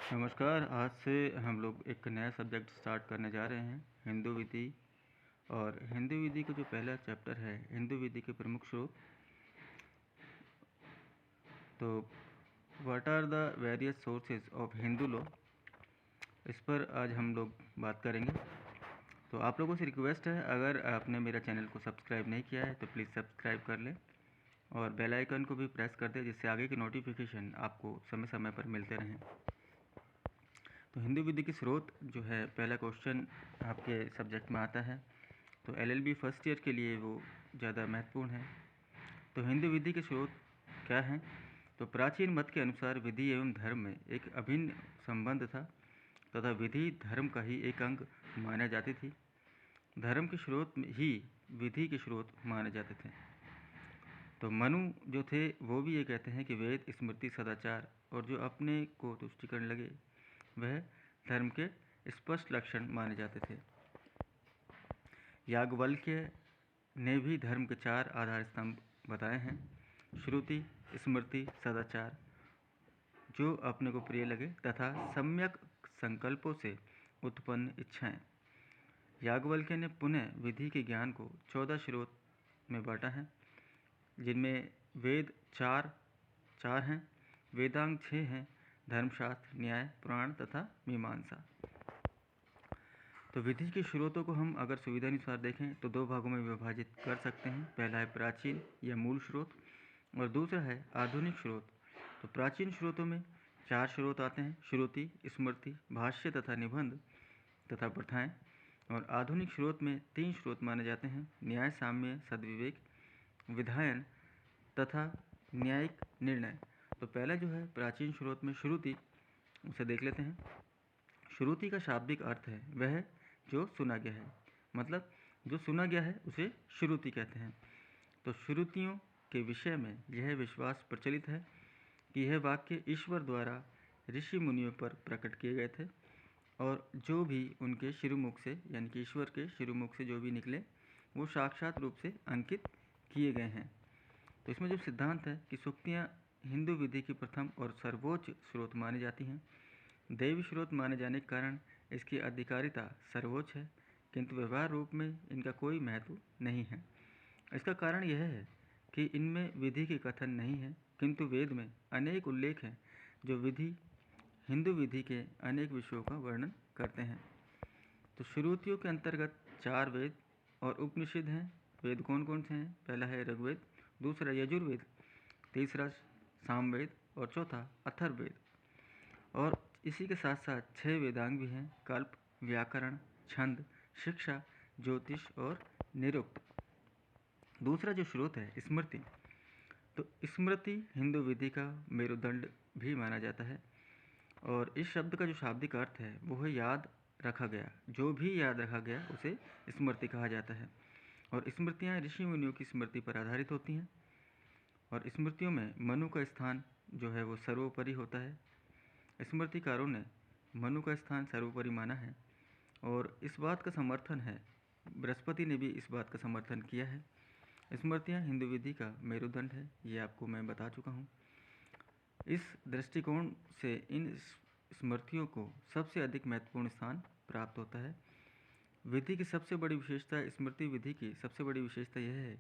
नमस्कार। आज से हम लोग एक नया सब्जेक्ट स्टार्ट करने जा रहे हैं, हिंदू विधि। और हिंदू विधि का जो पहला चैप्टर है, हिंदू विधि के प्रमुख स्रोत। तो what are the various sources of Hindu law, इस पर आज हम लोग बात करेंगे। तो आप लोगों से रिक्वेस्ट है, अगर आपने मेरा चैनल को सब्सक्राइब नहीं किया है तो प्लीज़ सब्सक्राइब कर लें और बेल आइकन को भी प्रेस कर दें, जिससे आगे की नोटिफिकेशन आपको समय समय पर मिलते रहें। तो हिंदू विधि के स्रोत जो है, पहला क्वेश्चन आपके सब्जेक्ट में आता है, तो एलएलबी फर्स्ट ईयर के लिए वो ज़्यादा महत्वपूर्ण है। तो हिंदू विधि के स्रोत क्या हैं? तो प्राचीन मत के अनुसार विधि एवं धर्म में एक अभिन्न संबंध था तथा विधि धर्म का ही एक अंग माना जाती थी। धर्म के स्रोत ही विधि के स्रोत माने जाते थे। तो मनु जो थे वो भी ये कहते हैं कि वेद, स्मृति, सदाचार और जो अपने को तुष्टि करने लगे वह धर्म के स्पष्ट लक्षण माने जाते थे। याज्ञवल्क्य ने भी धर्म के 4 आधार स्तंभ बताए हैं: श्रुति, स्मृति, सदाचार जो अपने को प्रिय लगे तथा सम्यक संकल्पों से उत्पन्न इच्छाएं। याज्ञवल्क्य ने पुनः विधि के ज्ञान को 14 स्रोत में बांटा है, जिनमें वेद चार हैं, वेदांग 6 हैं, धर्मशास्त्र, न्याय, पुराण तथा मीमांसा। तो विधि के स्रोतों को हम अगर सुविधानुसार देखें तो 2 भागों में विभाजित कर सकते हैं। पहला है प्राचीन या मूल स्रोत और दूसरा है आधुनिक स्रोत। तो प्राचीन स्रोतों में 4 स्रोत आते हैं: श्रुति, स्मृति, भाष्य तथा निबंध तथा प्रथाएं। और आधुनिक स्रोत में 3 स्रोत माने जाते हैं: न्याय, साम्य, सद्विवेक, विधायन तथा न्यायिक निर्णय। तो पहला जो है प्राचीन स्रोत में श्रुति, उसे देख लेते हैं। श्रुति का शाब्दिक अर्थ है वह जो सुना गया है, मतलब जो सुना गया है उसे श्रुति कहते हैं। तो श्रुतियों के विषय में यह विश्वास प्रचलित है कि यह वाक्य ईश्वर द्वारा ऋषि मुनियों पर प्रकट किए गए थे और जो भी उनके शिरोमुख से, यानी कि ईश्वर के शिरोमुख से जो भी निकले वो साक्षात रूप से अंकित किए गए हैं। तो इसमें जो सिद्धांत है कि सूक्तियाँ हिंदू विधि की प्रथम और सर्वोच्च स्रोत मानी जाती हैं। दैवी स्रोत माने जाने के कारण इसकी अधिकारिता सर्वोच्च है, किंतु व्यवहार रूप में इनका कोई महत्व नहीं है। इसका कारण यह है कि इनमें विधि के कथन नहीं है, किंतु वेद में अनेक उल्लेख हैं जो हिंदू विधि के अनेक विषयों का वर्णन करते हैं। तो श्रुतियों के अंतर्गत 4 वेद और उपनिषद हैं। वेद कौन कौन से हैं? पहला है ऋग्वेद, दूसरा यजुर्वेद, तीसरा सामवेद और चौथा अथर्ववेद। और इसी के साथ साथ 6 वेदांग भी हैं: कल्प, व्याकरण, छंद, शिक्षा, ज्योतिष और निरुक्त। दूसरा जो स्रोत है स्मृति, तो स्मृति हिंदू विधि का मेरुदंड भी माना जाता है और इस शब्द का जो शाब्दिक अर्थ है वो है याद रखा गया। जो भी याद रखा गया उसे स्मृति कहा जाता है। और स्मृतियाँ ऋषि मुनियों की स्मृति पर आधारित होती हैं और स्मृतियों में मनु का स्थान जो है वो सर्वोपरि होता है। स्मृतिकारों ने मनु का स्थान सर्वोपरि माना है और इस बात का समर्थन है, बृहस्पति ने भी इस बात का समर्थन किया है। स्मृतियाँ हिंदू विधि का मेरुदंड है, ये आपको मैं बता चुका हूँ। इस दृष्टिकोण से इन स्मृतियों को सबसे अधिक महत्वपूर्ण स्थान प्राप्त होता है। विधि की सबसे बड़ी विशेषता, स्मृति विधि की सबसे बड़ी विशेषता यह है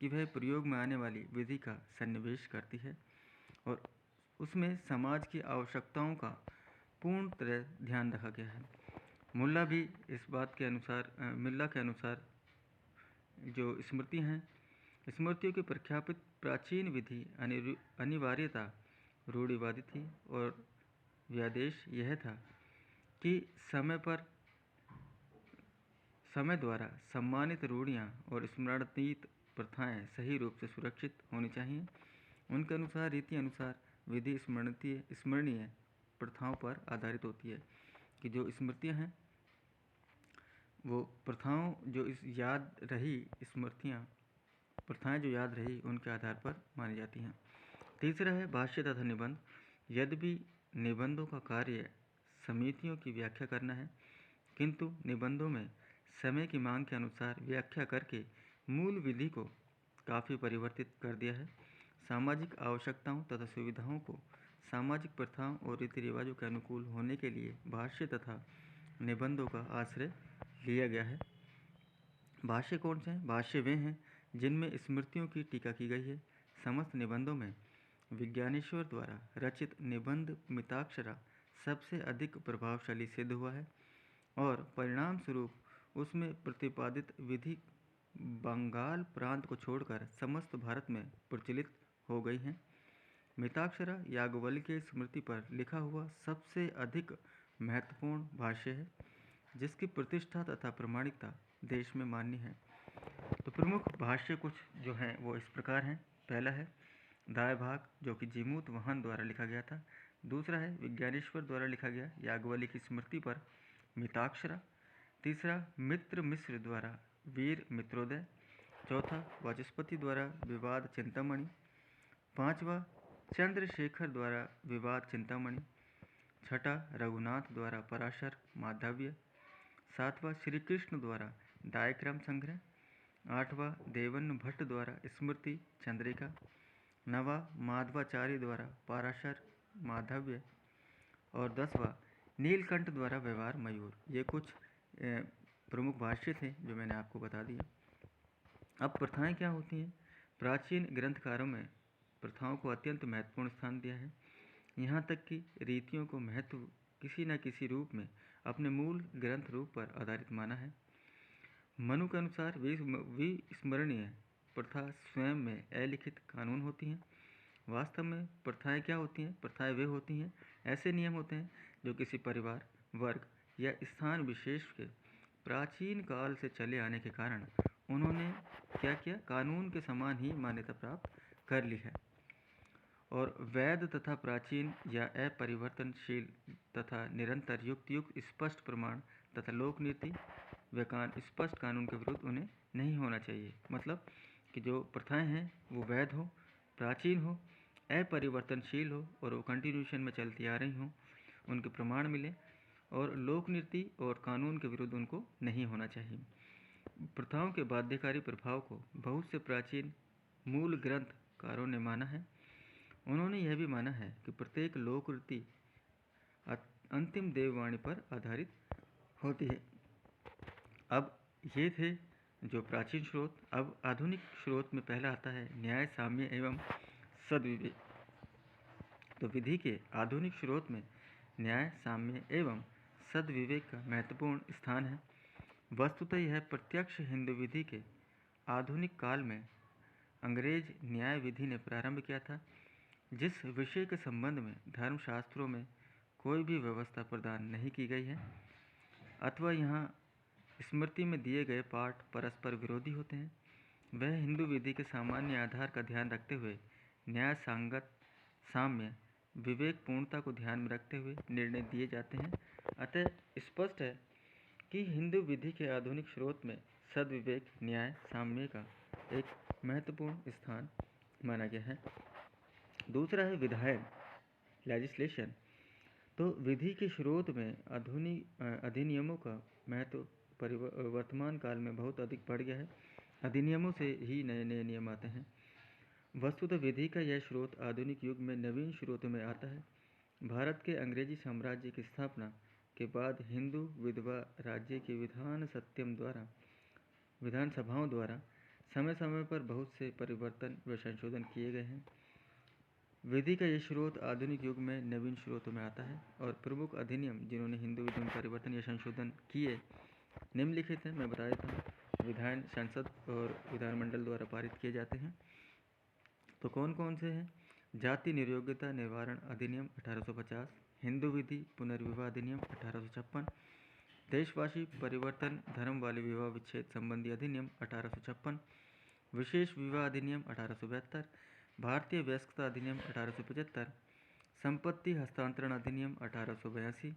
कि वह प्रयोग में आने वाली विधि का सन्निवेश करती है और उसमें समाज की आवश्यकताओं का पूर्ण तरह ध्यान रखा गया है। मुल्ला भी इस बात के अनुसार मिल्ला के अनुसार जो स्मृतियाँ हैं, स्मृतियों की प्रख्यापित प्राचीन विधि अनिवार्यता रूढ़िवादी थी और व्यादेश यह था कि समय द्वारा सम्मानित रूढ़ियाँ और स्मरणतीत प्रथाएं सही रूप से सुरक्षित होनी चाहिए। उनके अनुसार रीति अनुसार विधि स्मरणीय प्रथाओं पर आधारित होती है कि जो स्मृतियाँ हैं वो प्रथाओं जो इस याद रही स्मृतियाँ प्रथाएं जो याद रही उनके आधार पर मानी जाती हैं। तीसरा है भाष्य तथा निबंध। यद्यपि निबंधों का कार्य समितियों की व्याख्या करना है, किंतु निबंधों में समय की मांग के अनुसार व्याख्या करके मूल विधि को काफ़ी परिवर्तित कर दिया है। सामाजिक आवश्यकताओं तथा सुविधाओं को सामाजिक प्रथाओं और रीति रिवाजों के अनुकूल होने के लिए भाष्य तथा निबंधों का आश्रय लिया गया है। भाष्य कौन से हैं? भाष्य वे हैं जिनमें स्मृतियों की टीका की गई है। समस्त निबंधों में विज्ञानेश्वर द्वारा रचित निबंध मिताक्षरा सबसे अधिक प्रभावशाली सिद्ध हुआ है और परिणाम स्वरूप उसमें प्रतिपादित विधि बंगाल प्रांत को छोड़कर समस्त भारत में प्रचलित हो गई हैं। मिताक्षरा याज्ञवल्क्य स्मृति पर लिखा हुआ सबसे अधिक महत्वपूर्ण भाष्य है जिसकी प्रतिष्ठा तथा प्रामाणिकता देश में मान्य है। तो प्रमुख भाष्य कुछ जो हैं वो इस प्रकार हैं। पहला है दाय भाग जो कि जीमूत वहन द्वारा लिखा गया था। दूसरा है विज्ञानेश्वर द्वारा लिखा गया याज्ञवल्क्य की स्मृति पर मिताक्षरा। तीसरा मित्र मिश्र द्वारा वीर मित्रोदय। चौथा वाचस्पति द्वारा विवाद चिंतामणि। पांचवा चंद्रशेखर द्वारा विवाद चिंतामणि। छठा रघुनाथ द्वारा पराशर माधव्य। सातवां श्री कृष्ण द्वारा डायक्रम संग्रह। आठवां देवन भट्ट द्वारा स्मृति चंद्रिका। नवा माधवाचार्य द्वारा पराशर माधव्य। और 10वां नीलकंठ द्वारा व्यवहार मयूर। ये कुछ प्रमुख भाष्य थे जो मैंने आपको बता दिए। अब प्रथाएं क्या होती हैं? प्राचीन ग्रंथकारों में प्रथाओं को अत्यंत महत्वपूर्ण स्थान दिया है। यहाँ तक कि रीतियों को महत्व किसी न किसी रूप में अपने मूल ग्रंथ रूप पर आधारित माना है। मनु के अनुसार विस्मरणीय प्रथा स्वयं में अलिखित कानून होती हैं। वास्तव में प्रथाएं क्या होती हैं? प्रथाएं वे होती हैं, ऐसे नियम होते हैं जो किसी परिवार, वर्ग या स्थान विशेष के प्राचीन काल से चले आने के कारण उन्होंने क्या किया? कानून के समान ही मान्यता प्राप्त कर ली है। और वैध तथा प्राचीन या अपरिवर्तनशील तथा निरंतर युक्त स्पष्ट प्रमाण तथा लोक नीति व स्पष्ट कानून के विरुद्ध उन्हें नहीं होना चाहिए। मतलब कि जो प्रथाएं हैं वो वैध हो, प्राचीन हो, अपरिवर्तनशील हो और वो कंटिन्यूशन में चलती आ रही हों, उनके प्रमाण मिले और लोक नीति और कानून के विरुद्ध उनको नहीं होना चाहिए। प्रथाओं के बाध्यकारी प्रभाव को बहुत से प्राचीन मूल ग्रंथकारों ने माना है। उन्होंने यह भी माना है कि प्रत्येक लोक रीति अंतिम देववाणी पर आधारित होती है। अब ये थे जो प्राचीन स्रोत। अब आधुनिक स्रोत में पहला आता है न्याय, साम्य एवं सद्विवेक। तो विधि के आधुनिक स्रोत में न्याय, साम्य एवं सद्विवेक का महत्वपूर्ण स्थान है। वस्तुतः यह प्रत्यक्ष हिंदू विधि के आधुनिक काल में अंग्रेज न्याय विधि ने प्रारंभ किया था। जिस विषय के संबंध में धर्मशास्त्रों में कोई भी व्यवस्था प्रदान नहीं की गई है अथवा यहाँ स्मृति में दिए गए पाठ परस्पर विरोधी होते हैं, वह हिंदू विधि के सामान्य आधार का ध्यान रखते हुए न्याय, सांगत, साम्य, विवेक पूर्णता को ध्यान में रखते हुए निर्णय दिए जाते हैं। अतः स्पष्ट है कि हिंदू विधि के आधुनिक स्रोत में सद्विवेक, न्याय, साम्य का एक महत्वपूर्ण स्थान माना गया है। दूसरा है विधायन, लेजिस्लेशन। तो विधि के स्रोत में आधुनिक अधिनियमों का महत्व वर्तमान काल में बहुत अधिक बढ़ गया है। अधिनियमों से ही नए नए नियम आते हैं। वस्तुतः विधि का यह स्रोत आधुनिक युग में नवीन स्रोतों में आता है। भारत के अंग्रेजी साम्राज्य की स्थापना के बाद हिंदू विधवा राज्य की विधानसभाओं द्वारा समय समय पर बहुत से परिवर्तन व संशोधन किए गए हैं। विधि का ये स्रोत आधुनिक युग में नवीन स्रोतों में आता है और प्रमुख अधिनियम जिन्होंने हिंदू विधि में परिवर्तन या संशोधन किए निम्नलिखित हैं। मैं बता देता हूँ। विधान संसद और विधानमंडल द्वारा पारित किए जाते हैं। तो कौन कौन से हैं? जाति निर्योग्यता निवारण अधिनियम 1850, हिंदू विधि पुनर्विवाह अधिनियम 1856, देशवासी परिवर्तन धर्म वाले विवाह विच्छेद संबंधी अधिनियम 1856, विशेष विवाह अधिनियम 1872, भारतीय वयस्कता अधिनियम 1875, संपत्ति हस्तांतरण अधिनियम 1882,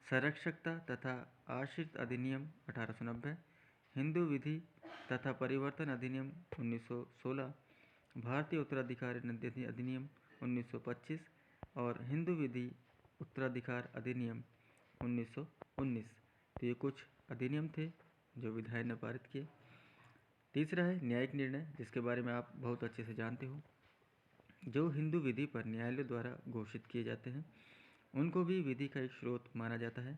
संरक्षकता तथा आश्रित अधिनियम 1890, हिंदू विधि तथा परिवर्तन अधिनियम 1916, भारतीय उत्तराधिकार अधिनियम 1925 और हिंदू विधि उत्तराधिकार अधिनियम 1919। तो ये कुछ अधिनियम थे जो विधायन ने पारित किए। तीसरा है न्यायिक निर्णय, जिसके बारे में आप बहुत अच्छे से जानते हो। जो हिंदू विधि पर न्यायालय द्वारा घोषित किए जाते हैं उनको भी विधि का एक स्रोत माना जाता है।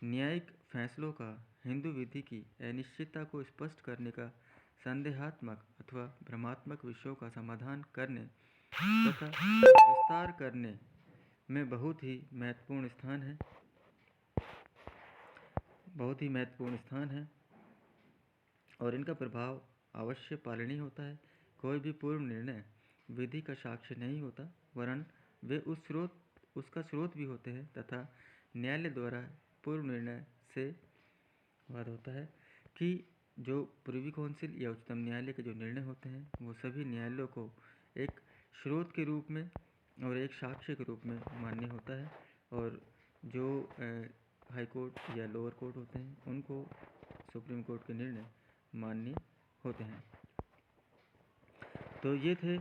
न्यायिक फैसलों का हिंदू विधि की अनिश्चितता को स्पष्ट करने का, संदेहात्मक अथवा भ्रमात्मक विषयों का समाधान करने तथा विस्तार करने में बहुत ही महत्वपूर्ण स्थान है और इनका प्रभाव अवश्य पालनीय होता है। कोई भी पूर्व निर्णय विधि का साक्ष्य नहीं होता, वरन वे उसका स्रोत भी होते हैं तथा न्यायालय द्वारा पूर्व निर्णय से बात होता है कि जो प्रिवी काउंसिल या उच्चतम न्यायालय के जो निर्णय होते हैं वो सभी न्यायालयों को एक स्रोत के रूप में और एक साक्ष्य के रूप में मान्य होता है, और जो हाई कोर्ट या लोअर कोर्ट होते हैं उनको सुप्रीम कोर्ट के निर्णय मान्य होते हैं। तो ये थे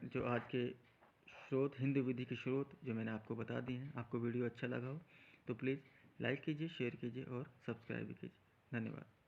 जो आज के स्रोत, हिंदू विधि के स्रोत जो मैंने आपको बता दिए हैं। आपको वीडियो अच्छा लगा हो तो प्लीज़ लाइक कीजिए, शेयर कीजिए और सब्सक्राइब भी कीजिए। धन्यवाद।